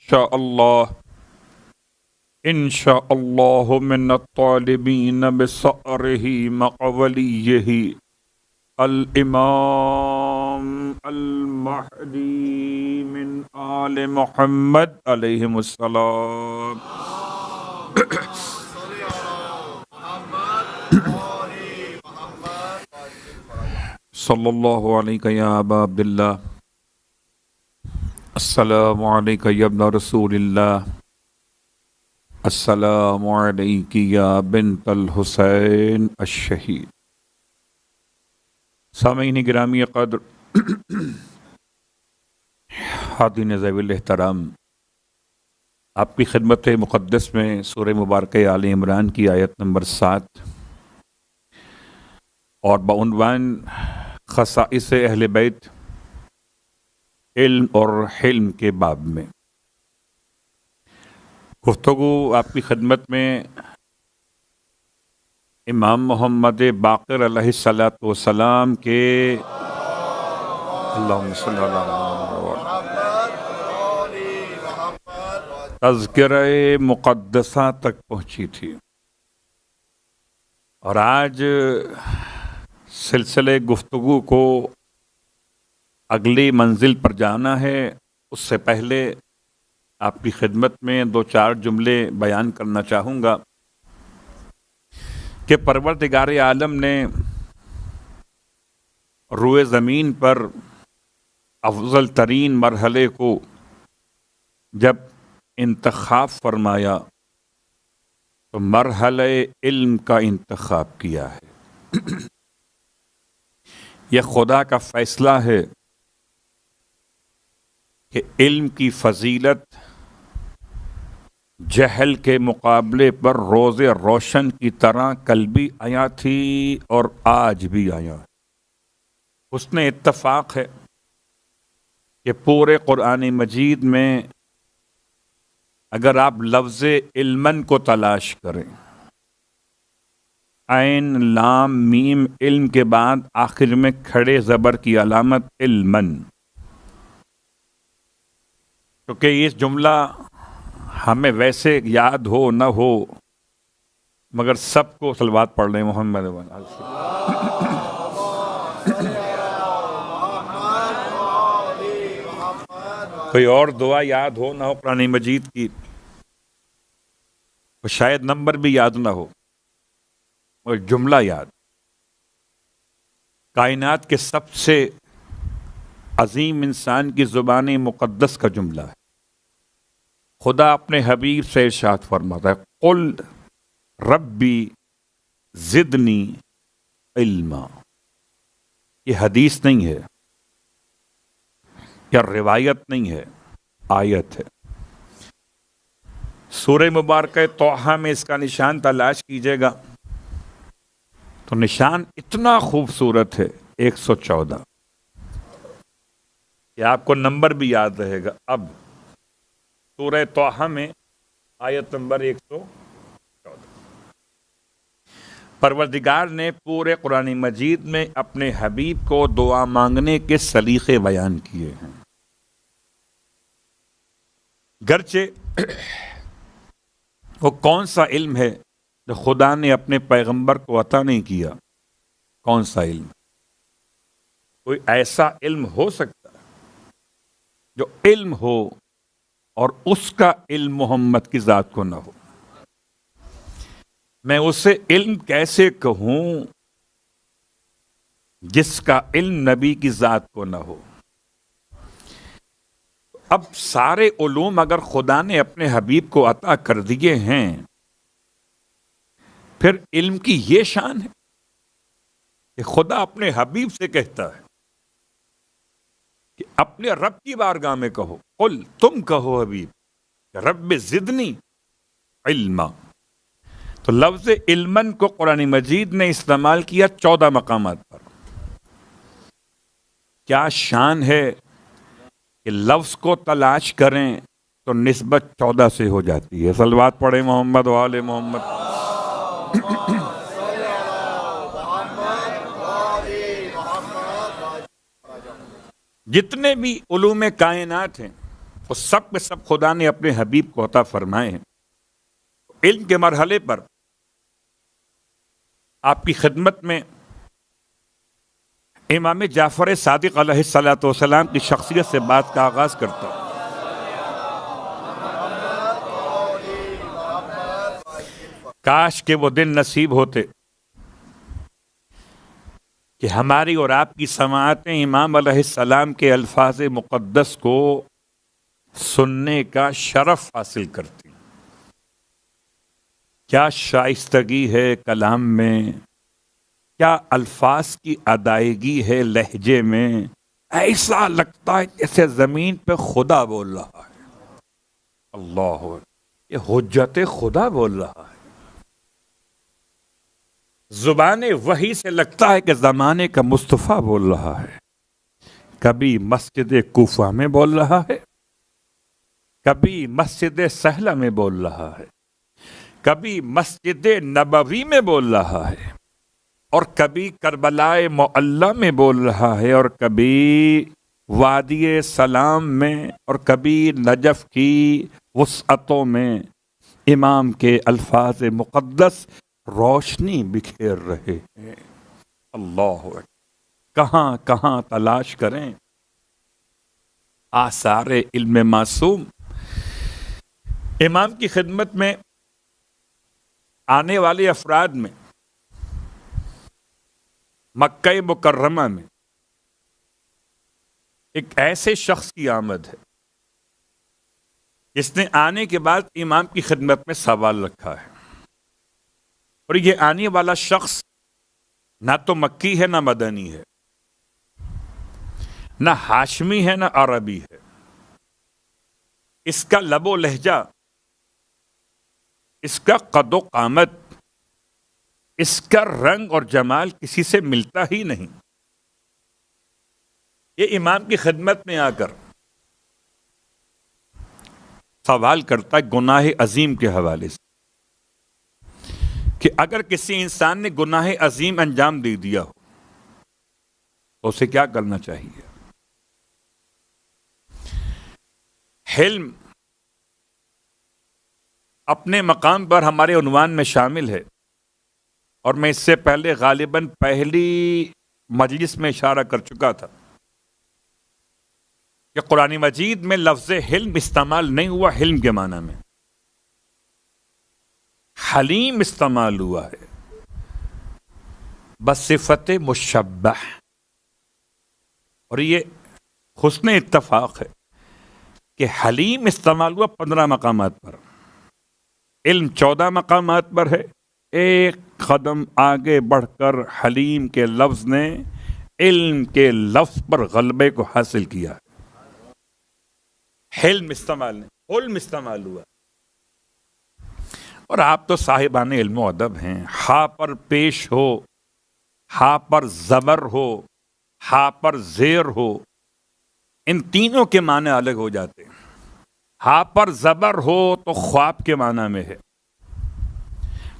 شاء الله إن شاء الله من الطالبين بصأره مقوليه الإمام المهدي من آل محمد عليهم السلام. صلى الله عليك يا أبا عبد الله. السلام عليك يا ابن رسول الله. السلام عليك يا بنت الحسين الشهيد. سامعین گرامی قدر، حاضرین ذوی الاحترام، آپ کی خدمت مقدس میں سورہ مبارکہ آل عمران کی آیت نمبر 7 اور بعنوان خصائص اہل بیت علم اور حلم کے باب میں گفتگو آپ کی خدمت میں امام محمد باقر علیہ الصلوۃ والسلام کے اللہم صلی اللہ تذکرہ مقدسہ تک پہنچی تھی، اور آج سلسلے گفتگو کو اگلی منزل پر جانا ہے۔ اس سے پہلے آپ کی خدمت میں 2-4 جملے بیان کرنا چاہوں گا کہ پروردگار عالم نے روئے زمین پر افضل ترین مرحلے کو جب انتخاب فرمایا تو مرحلہ علم کا انتخاب کیا ہے۔ یہ خدا کا فیصلہ ہے کہ علم کی فضیلت جہل کے مقابلے پر روز روشن کی طرح کل بھی آیا تھی اور آج بھی آیا۔ حسن اتفاق ہے کہ پورے قرآن مجید میں اگر آپ لفظ علمن کو تلاش کریں، عین لام میم علم کے بعد آخر میں کھڑے زبر کی علامت علمن، کیونکہ یہ جملہ ہمیں ویسے یاد ہو نہ ہو مگر سب کو صلوات پڑھ لیں محمد کوئی اور دعا یاد ہو نہ ہو قرآن مجید کی، شاید نمبر بھی یاد نہ ہو اور جملہ یاد۔ کائنات کے سب سے عظیم انسان کی زبان مقدس کا جملہ ہے۔ خدا اپنے حبیب سے ارشاد فرماتا ہے قل ربی زدنی علما۔ یہ حدیث نہیں ہے یا روایت نہیں ہے، آیت ہے۔ سورہ مبارکہ طٰہٰ میں اس کا نشان تلاش کیجیے گا تو نشان اتنا خوبصورت ہے 114 کہ آپ کو نمبر بھی یاد رہے گا۔ اب سورہ طٰہٰ میں آیت نمبر 114، پروردگار نے پورے قرآن مجید میں اپنے حبیب کو دعا مانگنے کے سلیقے بیان کیے ہیں۔ گرچہ وہ کون سا علم ہے جو خدا نے اپنے پیغمبر کو عطا نہیں کیا؟ کون سا علم؟ کوئی ایسا علم ہو سکتا جو علم ہو اور اس کا علم محمد کی ذات کو نہ ہو؟ میں اسے علم کیسے کہوں جس کا علم نبی کی ذات کو نہ ہو؟ اب سارے علوم اگر خدا نے اپنے حبیب کو عطا کر دیے ہیں، پھر علم کی یہ شان ہے کہ خدا اپنے حبیب سے کہتا ہے کہ اپنے رب کی بارگاہ میں کہو، قل تم کہو حبیب رب زدنی علما۔ تو لفظ علمن کو قرآن مجید نے استعمال کیا 14 مقامات پر۔ کیا شان ہے کہ لفظ کو تلاش کریں تو نسبت 14 سے ہو جاتی ہے۔ صلوات پڑھیں محمد و آل محمد۔ جتنے بھی علوم کائنات ہیں وہ سب کے سب خدا نے اپنے حبیب کو عطا فرمائے ہیں. علم کے مرحلے پر آپ کی خدمت میں امام جعفر صادق علیہ الصلوۃ والسلام کی شخصیت سے بات کا آغاز کرتا ہوں. کاش کہ وہ دن نصیب ہوتے کہ ہماری اور آپ کی سماعتیں امام علیہ السلام کے الفاظ مقدس کو سننے کا شرف حاصل کرتی. کیا شائستگی ہے کلام میں، کیا الفاظ کی ادائیگی ہے لہجے میں. ایسا لگتا ہے جیسے زمین پہ خدا بول رہا ہے. اللہ، یہ حجت خدا بول رہا ہے. زبان وحی سے لگتا ہے کہ زمانے کا مصطفیٰ بول رہا ہے. کبھی مسجد کوفہ میں بول رہا ہے، کبھی مسجد سہلہ میں بول رہا ہے، کبھی مسجد نبوی میں بول رہا ہے، اور کبھی کربلائے معلی میں بول رہا ہے، اور کبھی وادی سلام میں، اور کبھی نجف کی وسعتوں میں. امام کے الفاظ مقدس روشنی بکھیر رہے ہیں. اللہ، کہاں کہاں تلاش کریں آثار علم معصوم. امام کی خدمت میں آنے والے افراد میں مکہ مکرمہ میں ایک ایسے شخص کی آمد ہے جس نے آنے کے بعد امام کی خدمت میں سوال رکھا ہے. اور یہ آنے والا شخص نہ تو مکی ہے نہ مدنی ہے، نہ ہاشمی ہے نہ عربی ہے. اس کا لب و لہجہ، اس کا قد و قامت، اس کا رنگ اور جمال کسی سے ملتا ہی نہیں. یہ امام کی خدمت میں آ کر سوال کرتا ہے گناہ عظیم کے حوالے سے کہ اگر کسی انسان نے گناہ عظیم انجام دے دیا ہو تو اسے کیا کرنا چاہیے. حلم اپنے مقام پر ہمارے عنوان میں شامل ہے، اور میں اس سے پہلے غالباً پہلی مجلس میں اشارہ کر چکا تھا کہ قرآن مجید میں لفظ حلم استعمال نہیں ہوا حلم کے معنی میں، حلیم استعمال ہوا ہے بصفت مشبہ. اور یہ حسن اتفاق ہے کہ حلیم استعمال ہوا 15 مقامات پر، علم 14 مقامات پر ہے. ایک قدم آگے بڑھ کر حلیم کے لفظ نے علم کے لفظ پر غلبے کو حاصل کیا. حلم استعمال نہیں، حلم استعمال ہوا. اور آپ تو صاحبان علم و ادب ہیں. ہا پر پیش ہو، ہا پر زبر ہو، ہا پر زیر ہو، ان تینوں کے معنی الگ ہو جاتے ہیں. ہا پر زبر ہو تو خواب کے معنی میں ہے،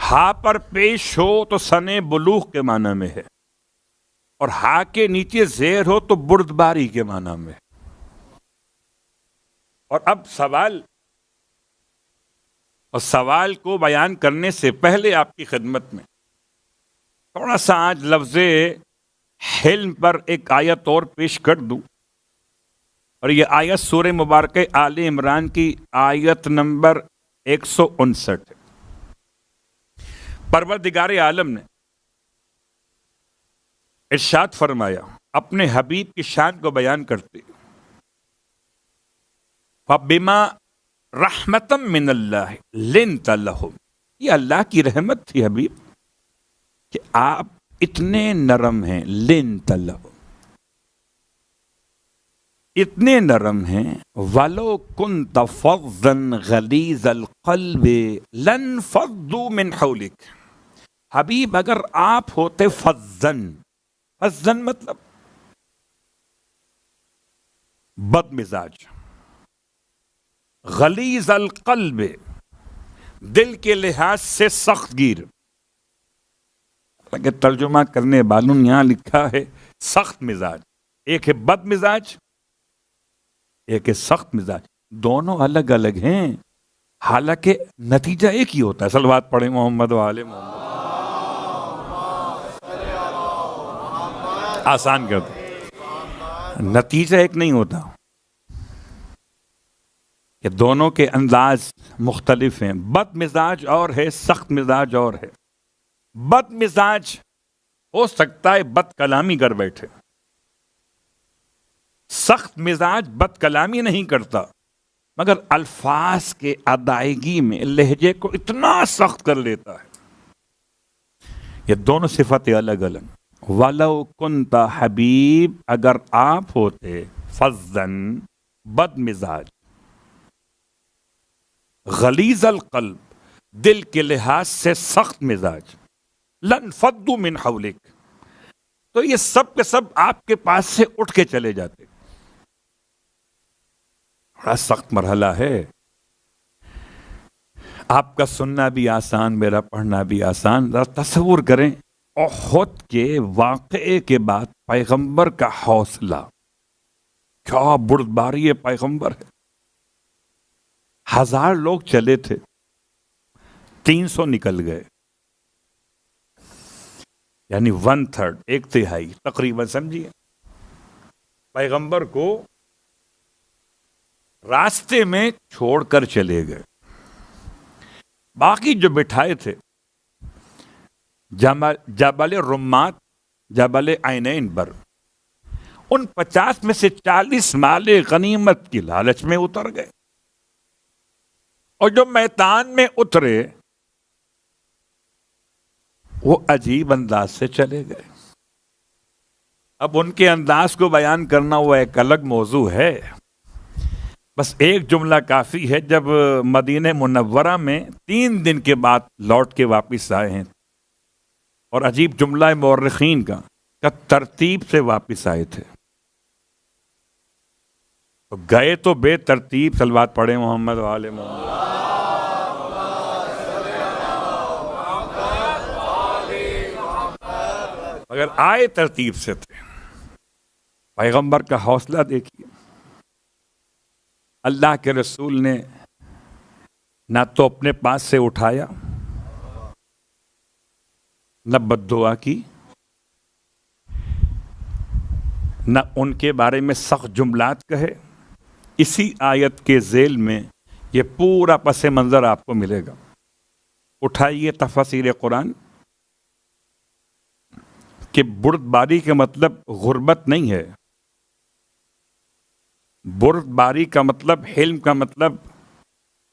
ہا پر پیش ہو تو سنے بلوغ کے معنی میں ہے، اور ہا کے نیچے زیر ہو تو بردباری کے معنی میں ہے. اور اب سوال کو بیان کرنے سے پہلے آپ کی خدمت میں تھوڑا سا آج لفظ حلم پر ایک آیت اور پیش کر دوں. اور یہ آیت سورہ مبارکہ آل عمران کی آیت نمبر 159 ہے. پروردگار عالم نے ارشاد فرمایا اپنے حبیب کی شان کو بیان کرتے، فَبِمَا رَحْمَةً مِّنَ اللَّهِ لِنْتَ لَهُمْ. یہ اللہ کی رحمت تھی حبیب کہ آپ اتنے نرم ہیں. لِنْتَ لَهُمْ، اتنے نرم ہیں. وَلَوْ كُنْتَ فَظًّا غَلِيظَ الْقَلْبِ لَانْفَضُّوا مِنْ حَوْلِكَ. حبیب اگر آپ ہوتے فَظًّا مطلب بد مزاج، غلیظ القلب دل کے لحاظ سے سخت گیر. کہ ترجمہ کرنے والوں نے یہاں لکھا ہے سخت مزاج. ایک ہے بد مزاج، ایک ہے سخت مزاج. دونوں الگ الگ ہیں، حالانکہ نتیجہ ایک ہی ہوتا ہے. صلوات پڑھیں محمد و آل محمد. آسان کر دو، نتیجہ ایک نہیں ہوتا کہ دونوں کے انداز مختلف ہیں. بد مزاج اور ہے، سخت مزاج اور ہے. بد مزاج ہو سکتا ہے بد کلامی کر بیٹھے، سخت مزاج بد کلامی نہیں کرتا، مگر الفاظ کے ادائیگی میں لہجے کو اتنا سخت کر لیتا ہے. یہ دونوں صفتیں الگ الگ. وَلَوْ كُنْتَ حبیب، اگر آپ ہوتے فَظًّا بد مزاج، غلیظ القلب دل کے لحاظ سے سخت مزاج، لَانْفَضُّوا مِنْ حَوْلِكَ تو یہ سب کے سب آپ کے پاس سے اٹھ کے چلے جاتے. بڑا سخت مرحلہ ہے. آپ کا سننا بھی آسان، میرا پڑھنا بھی آسان. ذرا تصور کریں احد کے واقعے کے بعد پیغمبر کا حوصلہ، کیا بردباری پیغمبر ہے. 1000 لوگ چلے تھے، 300 نکل گئے، یعنی 1/3، ایک تہائی تقریباً. سمجھیے پیغمبر کو راستے میں چھوڑ کر چلے گئے. باقی جو بٹھائے تھے جبل رمات، جبل عینین پر، ان 50 میں سے 40 مال غنیمت کی لالچ میں اتر گئے، اور جو میدان میں اترے وہ عجیب انداز سے چلے گئے. اب ان کے انداز کو بیان کرنا وہ ایک الگ موضوع ہے. بس ایک جملہ کافی ہے. جب مدینہ منورہ میں 3 دن کے بعد لوٹ کے واپس آئے ہیں، اور عجیب جملہ ہے مورخین کا ترتیب سے واپس آئے تھے. تو گئے تو بے ترتیب. صلوات پڑھیں محمد و آل محمد. اگر آئے ترتیب سے تھے. پیغمبر کا حوصلہ دیکھیے. اللہ کے رسول نے نہ تو اپنے پاس سے اٹھایا، نہ بد دعا کی، نہ ان کے بارے میں سخت جملات کہے. اسی آیت کے ذیل میں یہ پورا پس منظر آپ کو ملے گا. اٹھائیے تفاسیر قرآن کہ بردباری کا مطلب غربت نہیں ہے. بردباری کا مطلب، حلم کا مطلب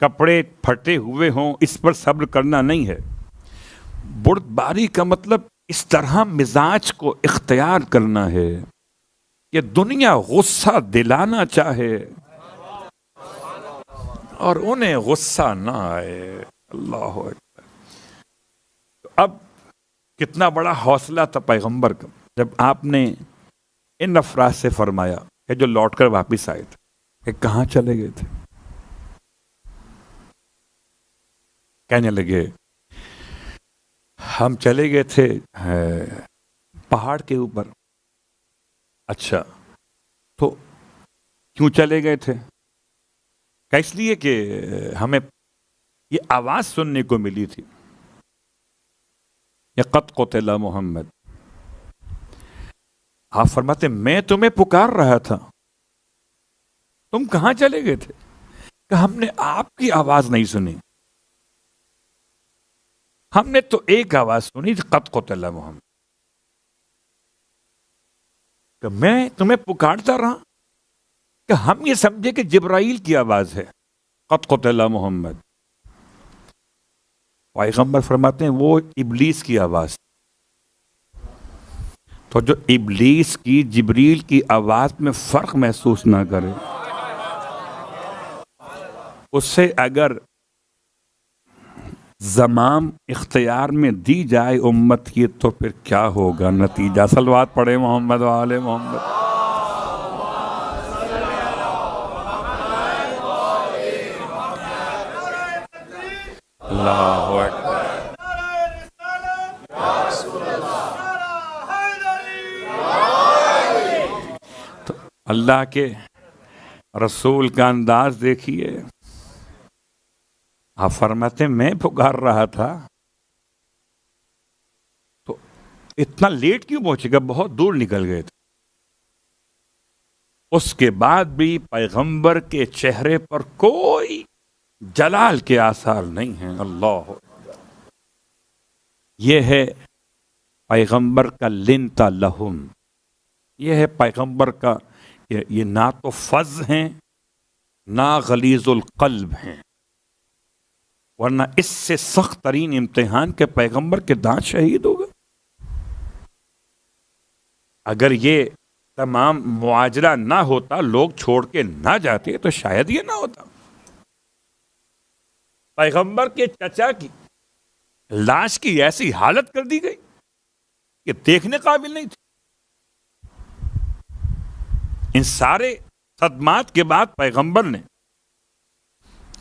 کپڑے پھٹے ہوئے ہوں اس پر صبر کرنا نہیں ہے. بردباری کا مطلب اس طرح مزاج کو اختیار کرنا ہے کہ دنیا غصہ دلانا چاہے اور انہیں غصہ نہ آئے. اللہ اکبر. اب کتنا بڑا حوصلہ تھا پیغمبر کا جب آپ نے ان افراد سے فرمایا کہ جو لوٹ کر واپس آئے تھے کہ کہاں چلے گئے تھے. کہنے لگے ہم چلے گئے تھے پہاڑ کے اوپر. اچھا تو کیوں چلے گئے تھے؟ کہ اس لیے کہ ہمیں یہ آواز سننے کو ملی تھی، یہ قد قتل محمد. آپ فرماتے میں تمہیں پکار رہا تھا، تم کہاں چلے گئے تھے؟ کہ ہم نے آپ کی آواز نہیں سنی، ہم نے تو ایک آواز سنی تھی، قد قتل محمد. کہ میں تمہیں پکارتا رہا کہ ہم یہ سمجھے کہ جبرائیل کی آواز ہے، قد قتل محمد. پیغمبر فرماتے ہیں وہ ابلیس کی آواز. تو جو ابلیس کی جبریل کی آواز میں فرق محسوس نہ کرے، اس سے اگر زمام اختیار میں دی جائے امت کی تو پھر کیا ہوگا نتیجہ. صلوات پڑھے محمد و آل محمد. اللہ اکبر. تو اللہ کے رسول کا انداز دیکھیے، آپ فرماتے میں پکار رہا تھا تو اتنا لیٹ کیوں پہنچے گا، بہت دور نکل گئے تھے۔ اس کے بعد بھی پیغمبر کے چہرے پر کوئی جلال کے آثار نہیں ہیں۔ اللہ، یہ ہے پیغمبر کا لنتا لہم، یہ ہے پیغمبر کا، یہ نہ تو فظ ہیں نہ غلیظ القلب ہیں، ورنہ اس سے سخت ترین امتحان کے پیغمبر کے دانت شہید ہوگا۔ اگر یہ تمام معاجرہ نہ ہوتا، لوگ چھوڑ کے نہ جاتے، تو شاید یہ نہ ہوتا۔ پیغمبر کے چچا کی لاش کی ایسی حالت کر دی گئی کہ دیکھنے قابل نہیں تھی۔ ان سارے صدمات کے بعد پیغمبر نے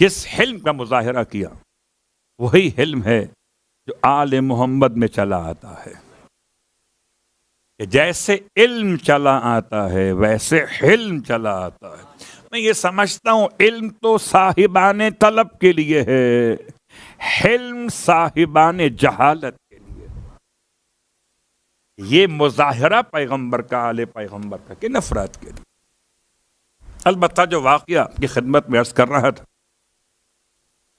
جس حلم کا مظاہرہ کیا، وہی حلم ہے جو آل محمد میں چلا آتا ہے، کہ جیسے علم چلا آتا ہے ویسے حلم چلا آتا ہے۔ میں یہ سمجھتا ہوں علم تو صاحبان طلب کے لیے ہے، حلم صاحبان جہالت کے لیے۔ یہ مظاہرہ پیغمبر کا، آل پیغمبر کا، کہ نفرات کے لیے۔ البتہ جو واقعہ کی خدمت میں عرض کر رہا تھا،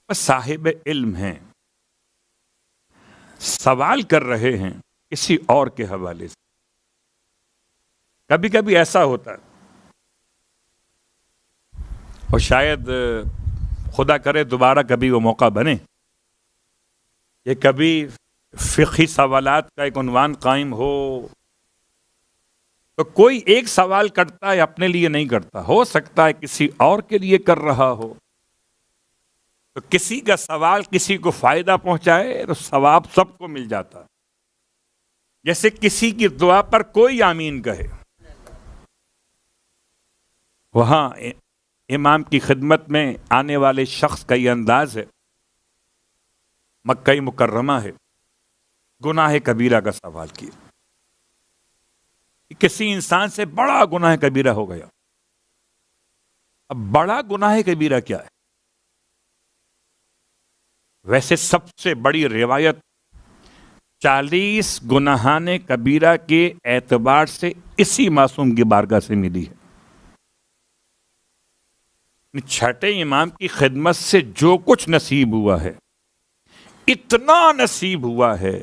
بس صاحب علم ہیں، سوال کر رہے ہیں کسی اور کے حوالے سے۔ کبھی کبھی ایسا ہوتا ہے، اور شاید خدا کرے دوبارہ کبھی وہ موقع بنے کہ کبھی فقہی سوالات کا ایک عنوان قائم ہو، تو کوئی ایک سوال کرتا ہے، اپنے لیے نہیں کرتا، ہو سکتا ہے کسی اور کے لیے کر رہا ہو، تو کسی کا سوال کسی کو فائدہ پہنچائے تو ثواب سب کو مل جاتا ہے۔ جیسے کسی کی دعا پر کوئی آمین کہے، وہاں امام کی خدمت میں آنے والے شخص کا یہ انداز ہے، مکہ مکرمہ ہے، گناہ کبیرہ کا سوال کیا، کسی انسان سے بڑا گناہ کبیرہ ہو گیا۔ اب بڑا گناہ کبیرہ کیا ہے؟ ویسے سب سے بڑی روایت 40 گناہان کبیرہ کے اعتبار سے اسی معصوم کی بارگاہ سے ملی ہے۔ چھٹے امام کی خدمت سے جو کچھ نصیب ہوا ہے، اتنا نصیب ہوا ہے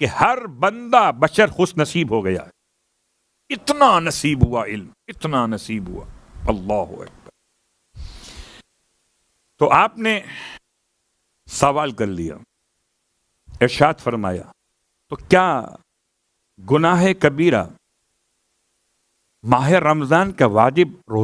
کہ ہر بندہ بشر خوش نصیب ہو گیا ہے۔ اتنا نصیب ہوا علم، اتنا نصیب ہوا۔ اللہ اکبر۔ تو آپ نے سوال کر لیا، ارشاد فرمایا، تو کیا گناہ کبیرہ ماہ رمضان کا واجب روزہ